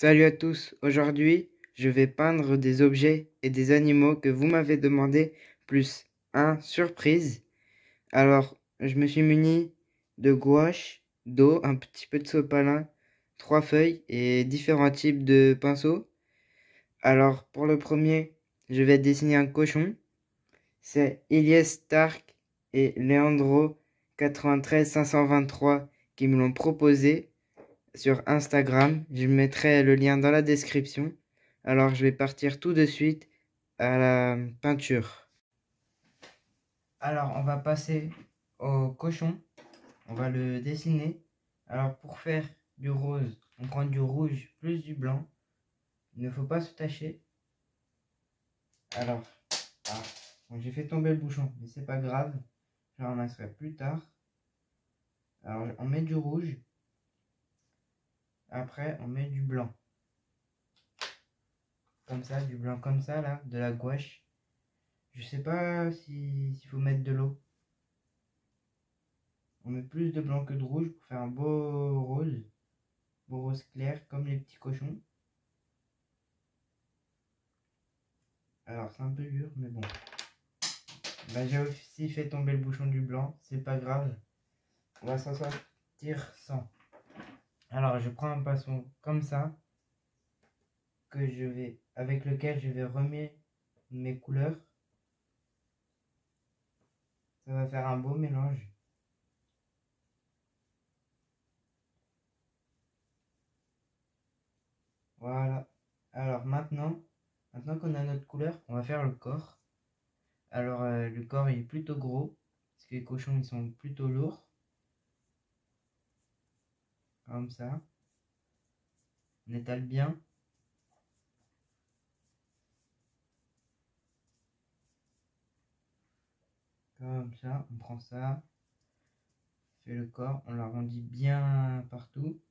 Salut à tous, aujourd'hui je vais peindre des objets et des animaux que vous m'avez demandé, plus un surprise. Alors je me suis muni de gouache, d'eau, un petit peu de sopalin, 3 feuilles et différents types de pinceaux. Alors pour le premier, je vais dessiner un cochon. C'est Ilyes Stark et Leandro 93 523 qui me l'ont proposé sur Instagram. Je mettrai le lien dans la description. Alors je vais partir tout de suite à la peinture. Alors on va passer au cochon. On va le dessiner. Alors pour faire du rose, on prend du rouge plus du blanc. Il ne faut pas se tacher. Alors, bon, j'ai fait tomber le bouchon, mais c'est pas grave. Je ramasserai plus tard. Alors on met du rouge. Après on met du blanc. Comme ça, du blanc comme ça là, de la gouache. Je sais pas s'il faut mettre de l'eau. On met plus de blanc que de rouge pour faire un beau rose clair comme les petits cochons. Alors c'est un peu dur, mais bon. Bah, j'ai aussi fait tomber le bouchon du blanc, c'est pas grave. On va s'en sortir sans. Alors je prends un pinceau comme ça, avec lequel je vais remettre mes couleurs. Ça va faire un beau mélange. Voilà. Alors maintenant qu'on a notre couleur, on va faire le corps. Alors le corps il est plutôt gros, parce que les cochons ils sont plutôt lourds. Comme ça. On étale bien. Comme ça, on prend ça. Fait le corps, on l'arrondit bien partout.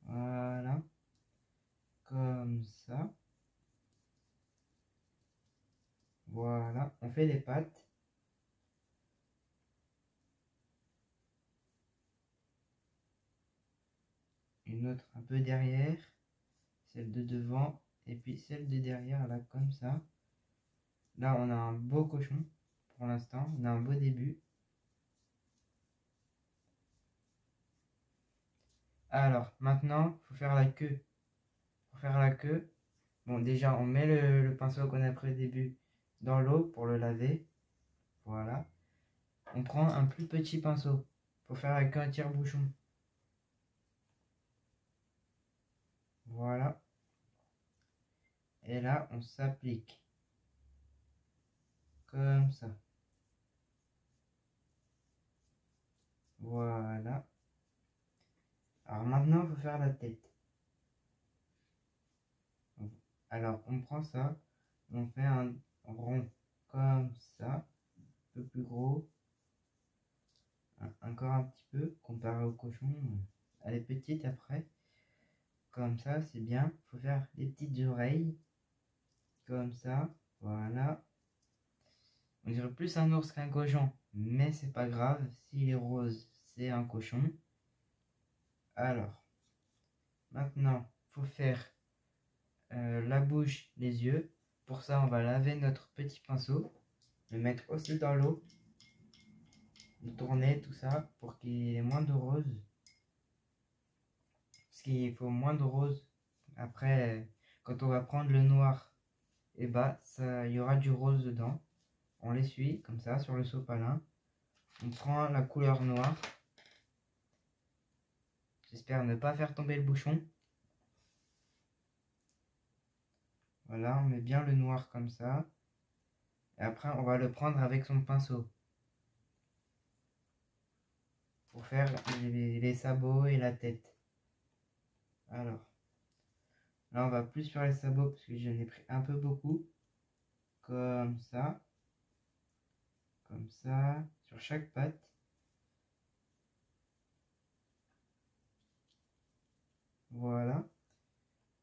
Voilà. Comme ça. Voilà. On fait les pattes. Une autre un peu derrière. Celle de devant. Et puis celle de derrière, là, comme ça. Là, on a un beau cochon. Pour l'instant, on a un beau début. Alors, maintenant, il faut faire la queue. Pour faire la queue, bon, déjà, on met le pinceau qu'on a pris au début dans l'eau pour le laver. Voilà. On prend un plus petit pinceau pour faire la queue à tire-bouchon. Voilà. Et là, on s'applique. Comme ça. Voilà. Alors maintenant, il faut faire la tête. Alors, on prend ça. On fait un rond comme ça. Un peu plus gros. Encore un petit peu, comparé au cochon. Elle est petite après. Comme ça, c'est bien. Il faut faire les petites oreilles. Comme ça. Voilà. On dirait plus un ours qu'un cochon. Mais c'est pas grave. S'il est rose, c'est un cochon. Alors, maintenant, il faut faire la bouche, les yeux. Pour ça, on va laver notre petit pinceau. Le mettre aussi dans l'eau. Le tourner, tout ça, pour qu'il y ait moins de rose. Parce qu'il faut moins de rose. Après, quand on va prendre le noir, et bah, il y aura du rose dedans. On l'essuie comme ça sur le sopalin. On prend la couleur noire. J'espère ne pas faire tomber le bouchon. Voilà, on met bien le noir comme ça. Et après, on va le prendre avec son pinceau. Pour faire les sabots et la tête. Alors, là on va plus sur les sabots parce que j'en ai pris un peu beaucoup. Comme ça. Comme ça. Sur chaque patte. Voilà.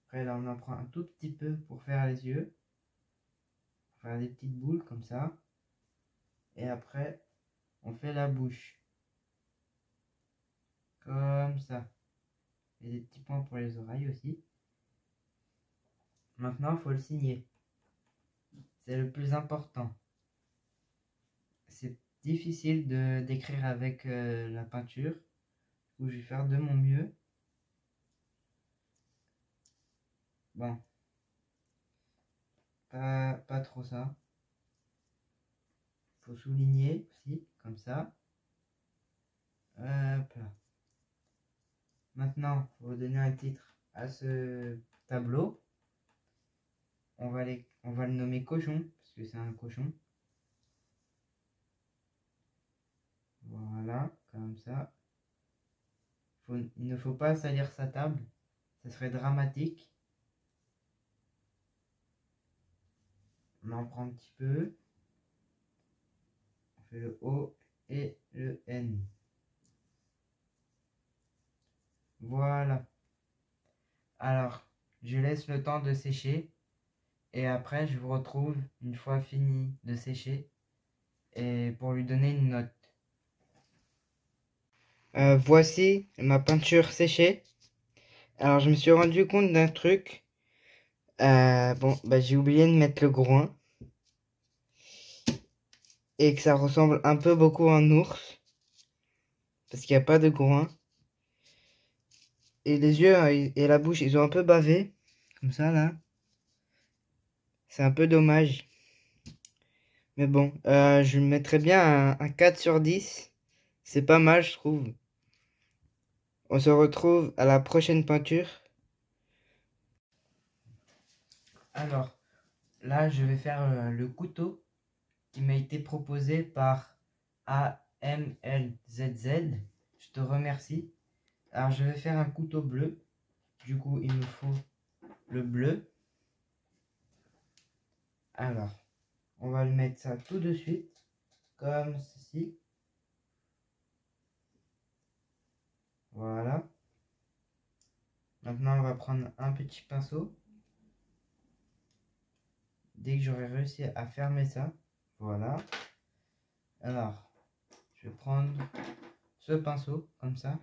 Après là on en prend un tout petit peu pour faire les yeux. Pour faire des petites boules comme ça. et après on fait la bouche. Comme ça. Et des petits points pour les oreilles aussi. Maintenant, il faut le signer. C'est le plus important. C'est difficile de d'écrire avec la peinture. Où je vais faire de mon mieux. Bon. Pas trop ça. Faut souligner aussi, comme ça. Hop là. Maintenant, il faut donner un titre à ce tableau. On va le nommer cochon, parce que c'est un cochon. Voilà, comme ça. Il ne faut pas salir sa table, ça serait dramatique. On en prend un petit peu. On fait le O et le N. Voilà. Alors, je laisse le temps de sécher. Et après, je vous retrouve une fois fini de sécher. Et pour lui donner une note. Voici ma peinture séchée. Alors, je me suis rendu compte d'un truc. Bon, bah, j'ai oublié de mettre le groin. Et que ça ressemble un peu beaucoup à un ours. Parce qu'il n'y a pas de groin. Et les yeux et la bouche, ils ont un peu bavé. Comme ça, là. C'est un peu dommage. Mais bon, je lui mettrais bien un 4 sur 10. C'est pas mal, je trouve. On se retrouve à la prochaine peinture. Alors, là, je vais faire le couteau qui m'a été proposé par AMLZZ. Je te remercie. Alors, je vais faire un couteau bleu. Du coup, il me faut le bleu. Alors, on va le mettre ça tout de suite, comme ceci. Voilà. Maintenant, on va prendre un petit pinceau. Dès que j'aurai réussi à fermer ça, voilà. Alors, je vais prendre ce pinceau, comme ça.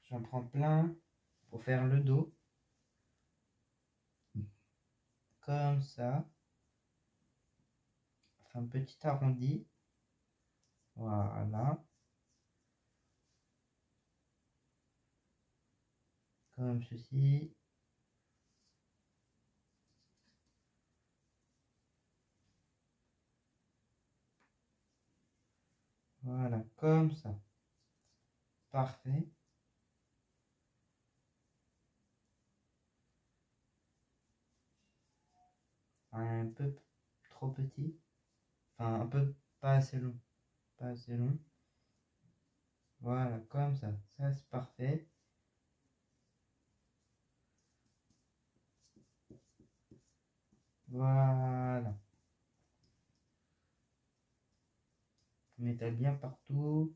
J'en prends plein pour faire le dos. Comme ça. Un petit arrondi. Voilà. Comme ceci. Voilà, comme ça. Parfait. Un peu trop petit. Enfin, un peu pas assez long. Pas assez long. Voilà, comme ça. Ça, c'est parfait. Voilà. Mettez bien partout.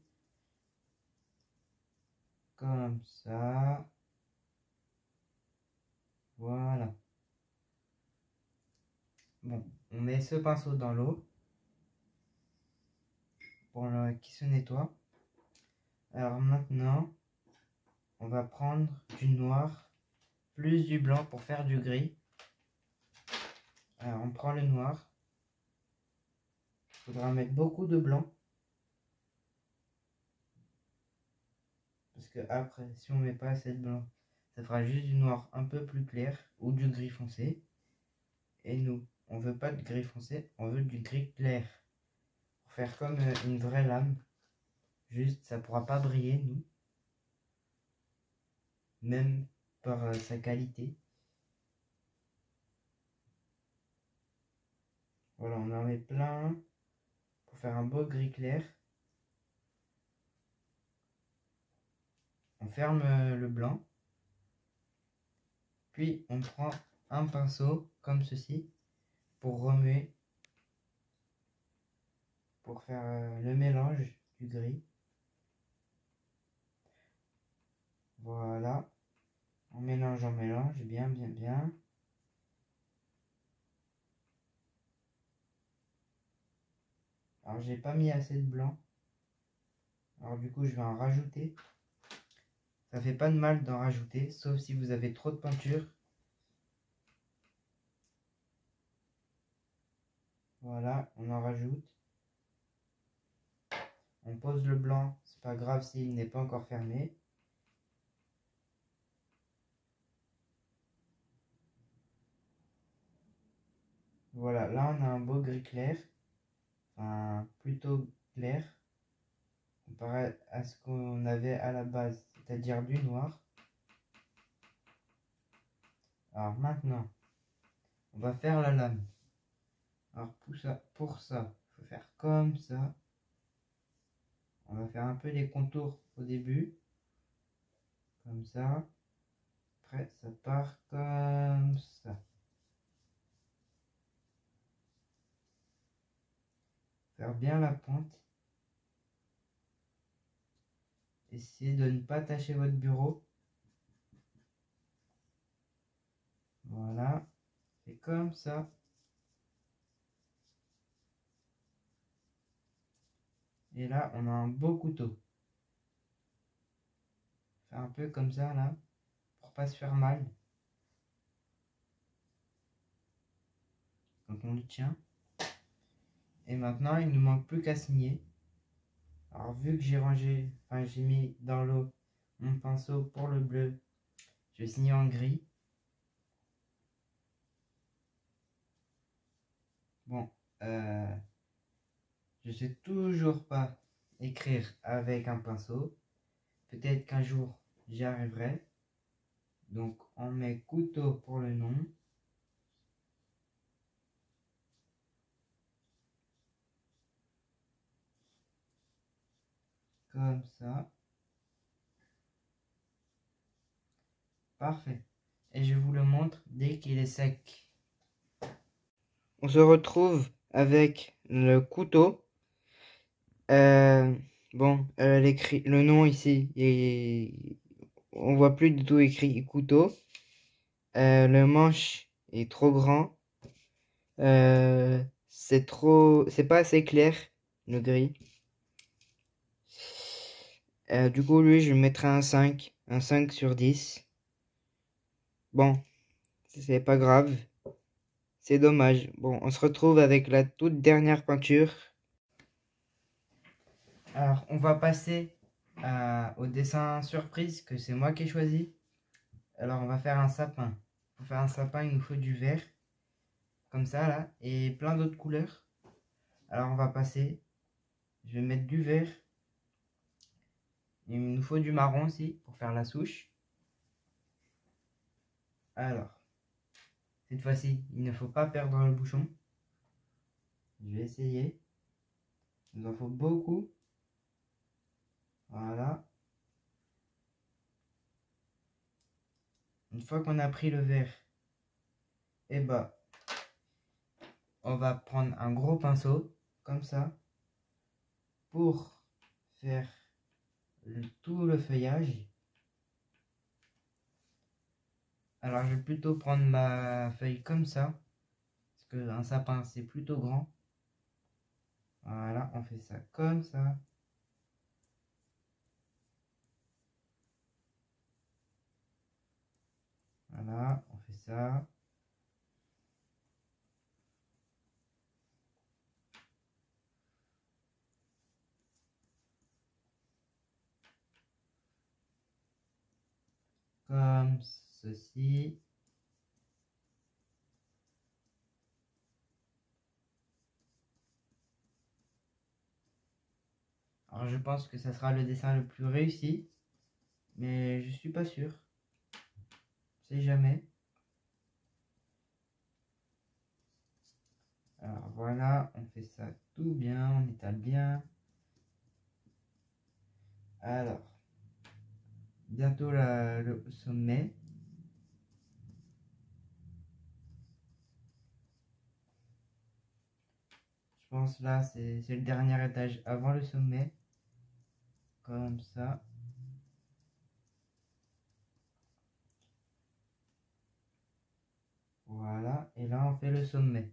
Comme ça. Voilà. Bon, on met ce pinceau dans l'eau pour qu'il se nettoie. Alors maintenant, on va prendre du noir plus du blanc pour faire du gris. Alors on prend le noir. Il faudra mettre beaucoup de blanc. Parce que après, si on met pas assez de blanc, ça fera juste du noir un peu plus clair ou du gris foncé. Et nous, on veut pas de gris foncé, on veut du gris clair. Pour faire comme une vraie lame. Juste, ça pourra pas briller, nous. Même par sa qualité. Voilà, on en met plein pour faire un beau gris clair. On ferme le blanc. Puis on prend un pinceau comme ceci pour remuer, pour faire le mélange du gris. Voilà. On mélange, bien, bien, bien. Alors j'ai pas mis assez de blanc. Alors du coup je vais en rajouter. Ça fait pas de mal d'en rajouter, sauf si vous avez trop de peinture. Voilà, on en rajoute. On pose le blanc, c'est pas grave s'il n'est pas encore fermé. Voilà, là on a un beau gris clair. Enfin, plutôt clair. Comparé à ce qu'on avait à la base, c'est-à-dire du noir. Alors maintenant, on va faire la lame. Alors pour ça, il faut faire comme ça. On va faire un peu les contours au début. Comme ça. Après, ça part comme ça. Faire bien la pointe. Essayez de ne pas tacher votre bureau. Voilà. C'est comme ça. Et là, on a un beau couteau. Faire un peu comme ça, là. Pour pas se faire mal. Donc on le tient. Et maintenant, il ne nous manque plus qu'à signer. Alors vu que j'ai rangé, enfin j'ai mis dans l'eau mon pinceau pour le bleu, je vais signer en gris. Bon, je sais toujours pas écrire avec un pinceau. Peut-être qu'un jour j'y arriverai. Donc on met couteau pour le nom. Comme ça. Parfait. Et je vous le montre dès qu'il est sec. On se retrouve avec le couteau. Bon, le nom ici, on voit plus du tout écrit couteau. Le manche est trop grand. C'est pas assez clair, le gris. Du coup, lui, je mettrai un 5 sur 10. Bon, c'est pas grave. C'est dommage. Bon, on se retrouve avec la toute dernière peinture. Alors, on va passer au dessin surprise que c'est moi qui ai choisi. Alors, on va faire un sapin. Pour faire un sapin, il nous faut du vert. Comme ça, là. Et plein d'autres couleurs. Alors, on va passer. Je vais mettre du vert. Il nous faut du marron aussi pour faire la souche. Alors, cette fois-ci, il ne faut pas perdre le bouchon. Je vais essayer. Il nous en faut beaucoup. Voilà. Une fois qu'on a pris le vert, et bah, on va prendre un gros pinceau, comme ça, pour faire tout le feuillage. Alors, je vais plutôt prendre ma feuille comme ça, parce qu'un sapin, c'est plutôt grand. Voilà, on fait ça comme ça. Voilà, on fait ça. Comme ceci. Alors je pense que ça sera le dessin le plus réussi, mais je suis pas sûr. On sait jamais. Alors voilà, on fait ça tout bien, on étale bien. Alors, bientôt le sommet. Je pense là, c'est le dernier étage avant le sommet. Comme ça. Voilà, et là on fait le sommet.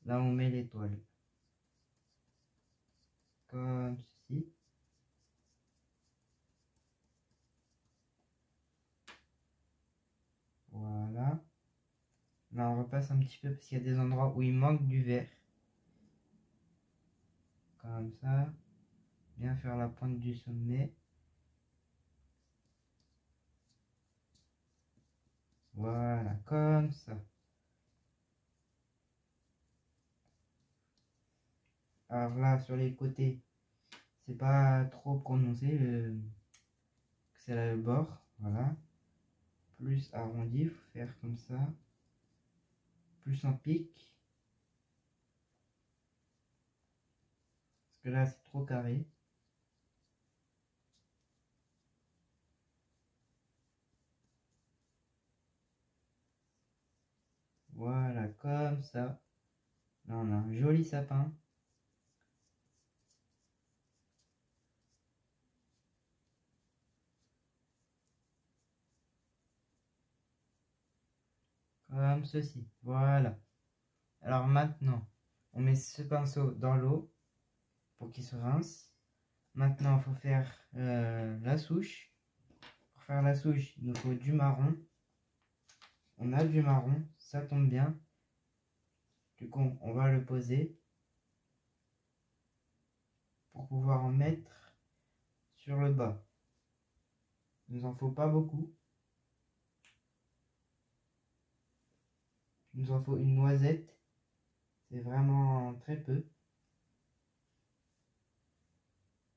Là on met l'étoile. comme ceci. Voilà. Là, on repasse un petit peu parce qu'il y a des endroits où il manque du vert. Comme ça. Bien faire la pointe du sommet. Voilà, comme ça. Alors là, sur les côtés, c'est pas trop prononcé, c'est là le bord, voilà. Plus arrondi, il faut faire comme ça. Plus en pique. Parce que là, c'est trop carré. Voilà, comme ça. Là, on a un joli sapin. Comme ceci. Voilà. Alors maintenant, on met ce pinceau dans l'eau pour qu'il se rince. Maintenant, il faut faire la souche. Pour faire la souche, il nous faut du marron. On a du marron, ça tombe bien. Du coup, on va le poser pour pouvoir en mettre sur le bas. Il nous en faut pas beaucoup. Il nous en faut une noisette. C'est vraiment très peu.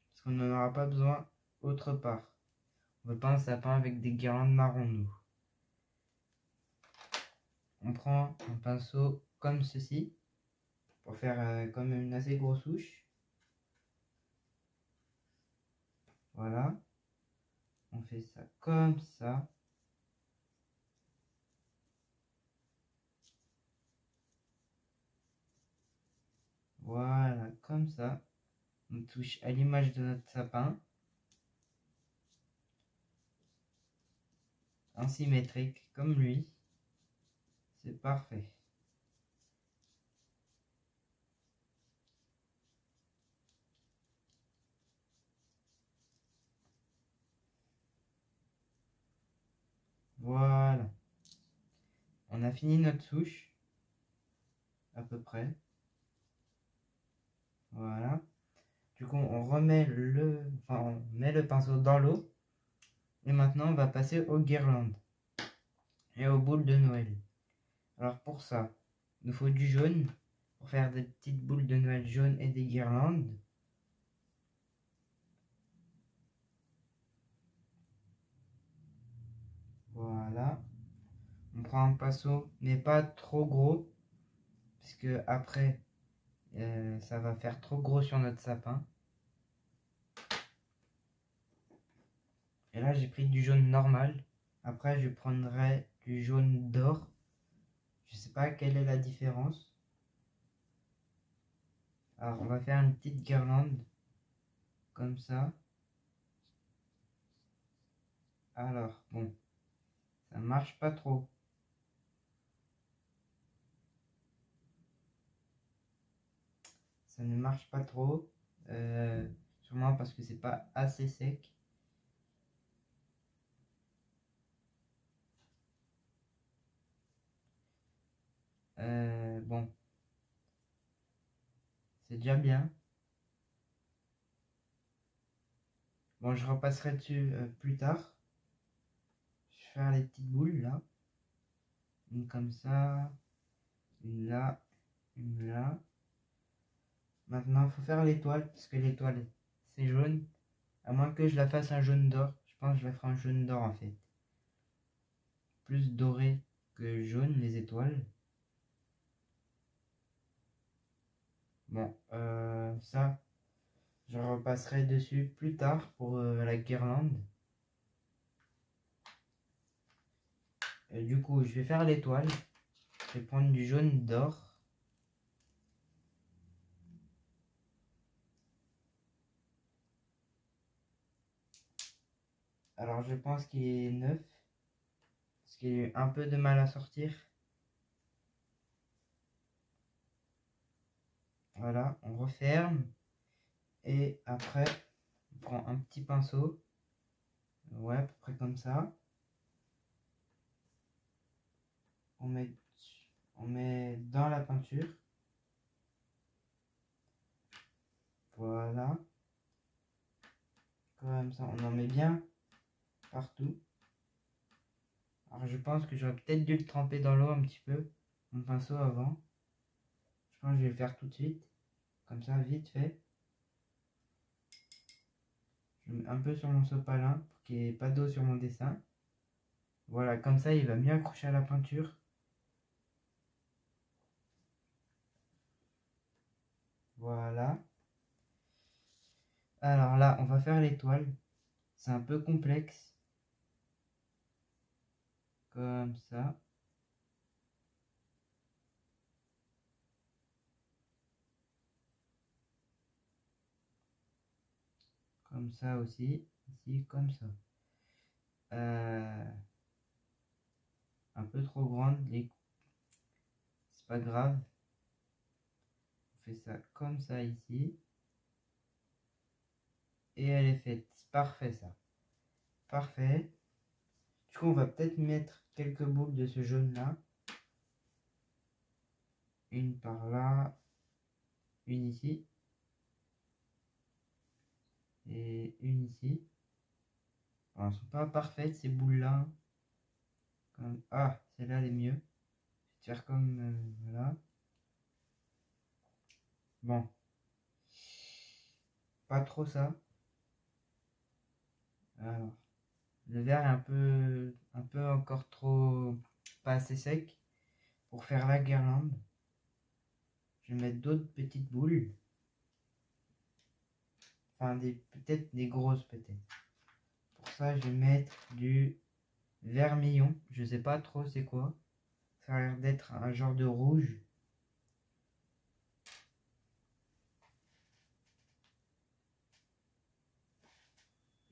Parce qu'on n'en aura pas besoin autre part. On veut pas un sapin avec des guirlandes marron, nous. On prend un pinceau comme ceci pour faire comme une assez grosse souche. Voilà. On fait ça comme ça. Voilà, comme ça. On touche à l'image de notre sapin. En symétrique, comme lui. C'est parfait. Voilà. On a fini notre souche. À peu près. Voilà. Du coup, on remet on met le pinceau dans l'eau. Et maintenant, on va passer aux guirlandes et aux boules de Noël. Alors pour ça, il nous faut du jaune pour faire des petites boules de Noël jaunes et des guirlandes. Voilà. On prend un pinceau, mais pas trop gros, parce que après, ça va faire trop gros sur notre sapin. Et là, j'ai pris du jaune normal. Après, je prendrai du jaune d'or. Je sais pas quelle est la différence. Alors, on va faire une petite guirlande. Comme ça. Alors, bon. Ça marche pas trop. Ça ne marche pas trop. Sûrement parce que c'est pas assez sec. Bon. C'est déjà bien. Bon, je repasserai dessus plus tard. Je vais faire les petites boules là. Une comme ça. Une là. Une là. Maintenant, il faut faire l'étoile. Parce que l'étoile, c'est jaune. À moins que je la fasse un jaune d'or. Je pense que je la ferai un jaune d'or en fait. Plus doré que jaune les étoiles. Bon, ça, je repasserai dessus plus tard pour la guirlande. Du coup, je vais faire l'étoile. Je vais prendre du jaune d'or. Alors, je pense qu'il est neuf. Parce qu'il a eu un peu de mal à sortir. Voilà, on referme. Et après, on prend un petit pinceau. Ouais, à peu près comme ça. On met dans la peinture. Voilà. Comme ça, on en met bien partout. Alors je pense que j'aurais peut-être dû le tremper dans l'eau un petit peu, mon pinceau avant. Je pense que je vais le faire tout de suite. Comme ça, vite fait. Je mets un peu sur mon sopalin pour qu'il n'y ait pas d'eau sur mon dessin. Voilà, comme ça, il va mieux accrocher à la peinture. Voilà. Alors là, on va faire l'étoile. C'est un peu complexe. Comme ça. Comme ça aussi. Ici, comme ça. Un peu trop grande. C'est pas grave. On fait ça comme ça ici. Et elle est faite. C'est parfait ça. Parfait. Du coup, on va peut-être mettre quelques boules de ce jaune là. Une par là. Une ici. Et une ici. Alors, elles sont pas parfaites ces boules là. Ah, celle-là elle est mieux. Je vais faire comme voilà. Bon. Pas trop ça. Alors. Le vert est un peu encore trop pas assez sec pour faire la guirlande. Je vais mettre d'autres petites boules. Enfin, peut-être des grosses peut-être. Pour ça, je vais mettre du vermillon. Je sais pas trop c'est quoi. Ça a l'air d'être un genre de rouge.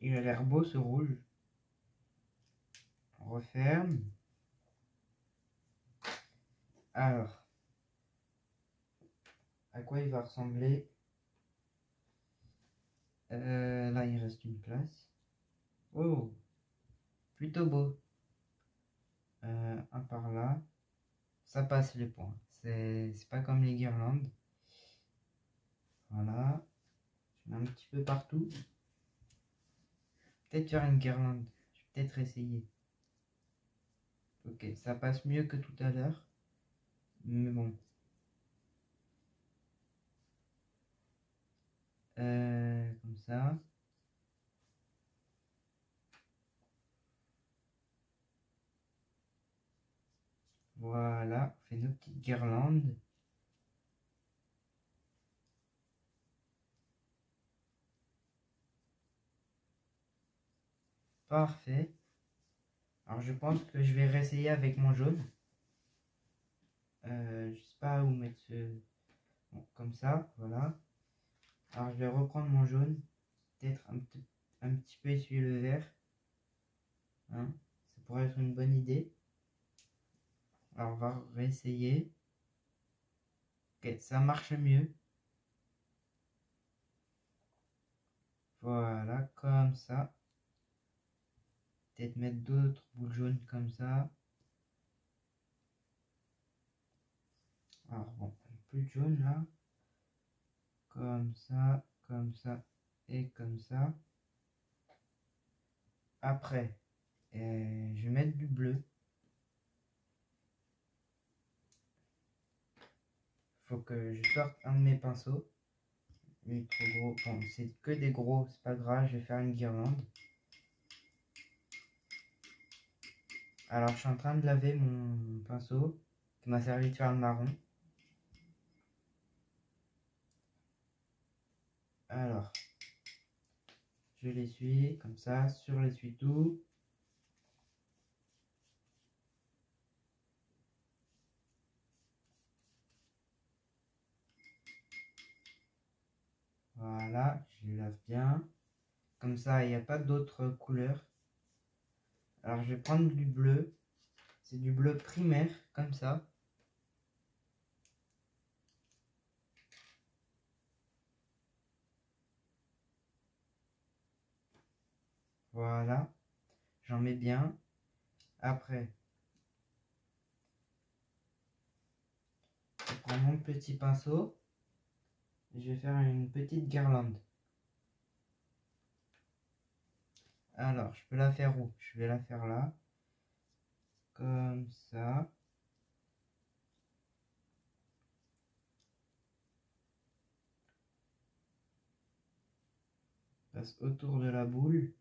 Il a l'air beau ce rouge. On referme. Alors, à quoi il va ressembler? Là, il reste une place. Oh, plutôt beau. Un par là. Ça passe les points. C'est pas comme les guirlandes. Voilà. Je mets un petit peu partout. Peut-être faire une guirlande. Je vais peut-être essayer. Ok, ça passe mieux que tout à l'heure. Mais bon. Comme ça. Voilà. On fait nos petites guirlandes. Parfait. Alors je pense que je vais réessayer avec mon jaune. Je sais pas où mettre ce... Bon, comme ça, voilà. Alors je vais reprendre mon jaune. Peut-être un petit peu essuyer le vert. Hein, ça pourrait être une bonne idée. Alors on va réessayer. Ok, ça marche mieux. Voilà, comme ça. Peut-être mettre d'autres boules jaunes comme ça. Alors bon, plus de jaune là. Comme ça et comme ça. Après, je vais mettre du bleu. Faut que je sorte un de mes pinceaux. Lui trop gros. Bon, c'est que des gros, c'est pas grave, je vais faire une guirlande. Alors je suis en train de laver mon pinceau qui m'a servi de faire le marron. Alors, je l'essuie comme ça sur l'essuie-tout. Voilà, je lave bien. Comme ça, il n'y a pas d'autres couleurs. Alors, je vais prendre du bleu. C'est du bleu primaire, comme ça. Voilà, j'en mets bien. Après, je prends mon petit pinceau et je vais faire une petite guirlande. Alors, je peux la faire où? Je vais la faire là, comme ça. Passe autour de la boule.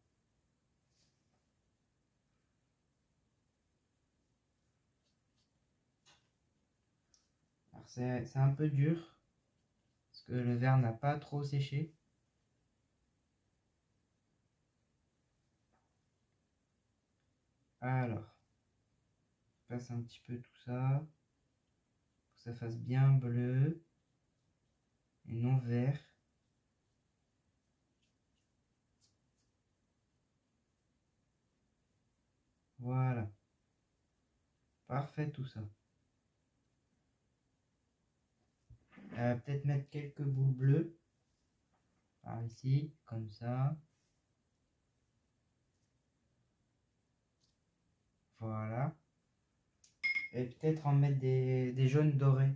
Alors c'est un peu dur, parce que le verre n'a pas trop séché. Alors, je passe un petit peu tout ça, pour que ça fasse bien bleu, et non vert. Voilà, parfait tout ça. Peut-être mettre quelques boules bleues, par ici, comme ça. Voilà. Et peut-être en mettre des jaunes dorés.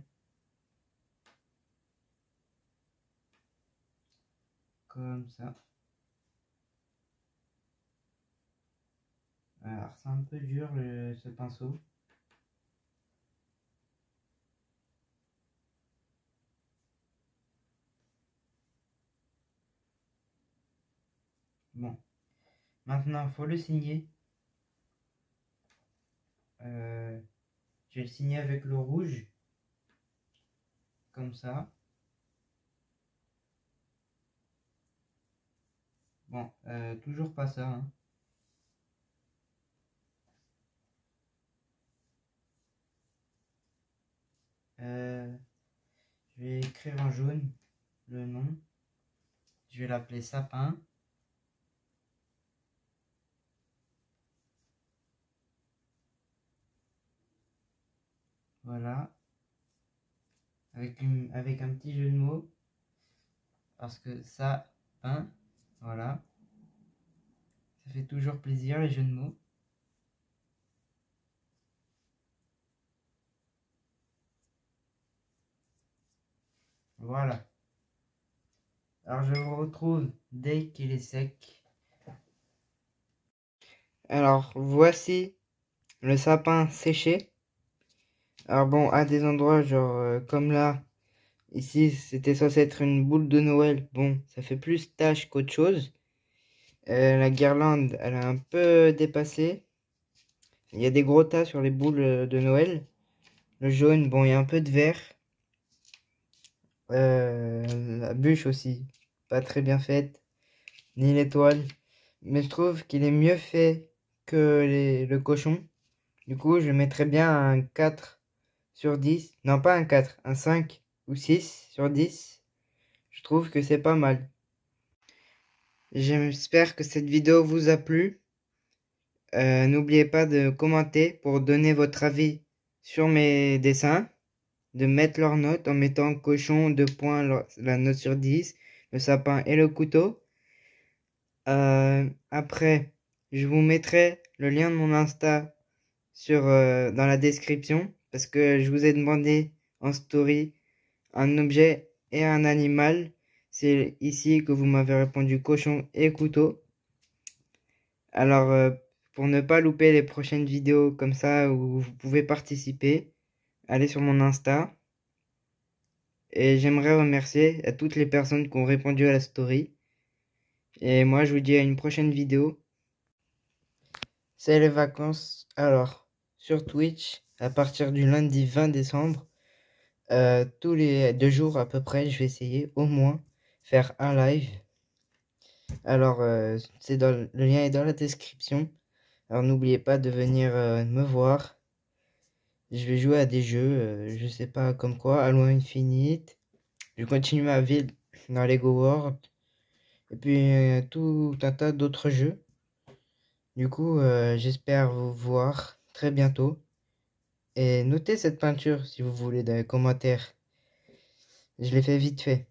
Comme ça. Alors c'est un peu dur ce pinceau. Bon. Maintenant, il faut le signer. Je vais le signer avec le rouge. Comme ça. Bon, toujours pas ça, hein. Je vais écrire en jaune le nom. Je vais l'appeler sapin. Voilà. Avec un petit jeu de mots. Parce que sapin, voilà. Ça fait toujours plaisir les jeux de mots. Voilà. Alors je vous retrouve dès qu'il est sec. Alors voici le sapin séché. Alors bon, à des endroits genre comme là, ici c'était censé être une boule de Noël. Bon, ça fait plus tache qu'autre chose. La guirlande, elle a un peu dépassé. Il y a des gros tas sur les boules de Noël. Le jaune, bon, il y a un peu de vert. La bûche aussi, pas très bien faite. Ni l'étoile. Mais je trouve qu'il est mieux fait que le cochon. Du coup, je mettrais bien un 4 sur 10. Non, pas un 4, un 5 ou 6 sur 10. Je trouve que c'est pas mal. J'espère que cette vidéo vous a plu. N'oubliez pas de commenter pour donner votre avis sur mes dessins. De mettre leur note en mettant cochon, 2 points, la note sur 10, le sapin et le couteau. Après, je vous mettrai le lien de mon Insta dans la description parce que je vous ai demandé en story un objet et un animal. C'est ici que vous m'avez répondu cochon et couteau. Alors, pour ne pas louper les prochaines vidéos comme ça où vous pouvez participer, allez sur mon Insta. Et j'aimerais remercier à toutes les personnes qui ont répondu à la story. Et moi, je vous dis à une prochaine vidéo. C'est les vacances. Alors, sur Twitch, à partir du lundi 20 décembre, tous les 2 jours à peu près, je vais essayer au moins faire un live. Alors, le lien est dans la description. Alors, n'oubliez pas de venir me voir. Je vais jouer à des jeux, je sais pas comme quoi, Halo Infinite. Je continue ma ville dans Lego World. Et puis, tout un tas d'autres jeux. Du coup, j'espère vous voir très bientôt. Et notez cette peinture si vous voulez dans les commentaires. Je l'ai fait vite fait.